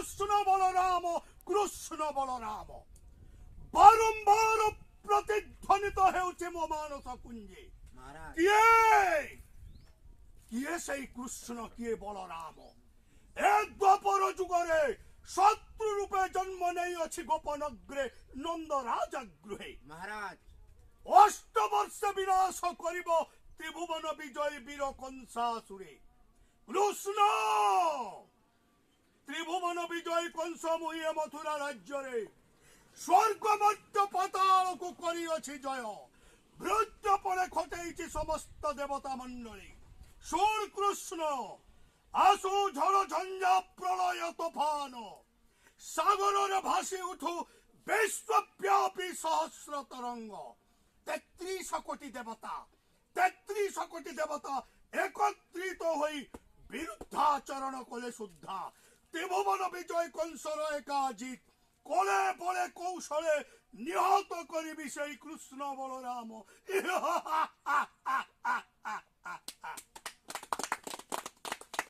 କୃଷ୍ଣ ବଳରାମ ବାରମ୍ବାର ପ୍ରତିଧ୍ୱନିତ ହେଉଛି ମୋ ମାନସ କୁଞ୍ଜେ। କିଏ ସେଇ କୃଷ୍ଣ କିଏ ବଳରାମ? ଏ ଦ୍ୱାପର ଯୁଗରେ ଶତ୍ରୁ ରୂପେ ଜନ୍ମ ନେଇଅଛି ଗୋପନଗ୍ରେ ନନ୍ଦରାଜ ଗୃହେ। महाराज 8 ବର୍ଷ ବିନାଶ କରିବ ତ୍ରିଭୁବନ ବିଜୟୀ ବୀର କଂସାସୁରେ। କୃଷ୍ଣ ତ୍ରିଭୁବନ ବିଜୟୀ କଂସ ମୁହେ ମଥୁରା ରାଜ୍ୟରେ ସ୍ୱର୍ଗ ମର୍ତ୍ତ୍ୟ ପାତାଳକୁ କରିଅଛି ଜୟ। ବୃଦ୍ଧ ପରେ ଖଟେଇଛି ସମସ୍ତ ଦେବତା ମଣ୍ଡଳୀ। ଶୁଣ କୃଷ୍ଣ, ଆସୁ ଝଡ଼ ଝଞ୍ଜା ପ୍ରଳୟ ତୋଫାନ, ସାଗରରେ ଭାସି ଉଠୁ ବିଶ୍ୱବ୍ୟାପୀ ସହସ୍ର ତରଙ୍ଗ। 33 କୋଟି ଦେବତା একত্রিত হই বিরুদ্ধাচরণ কলে শুদ্ধা। ত্রিভুবন বিজয় কংসর একাজিত কলে বলে কৌশলে নিহত করিবি সেই কৃষ্ণ বলরাম।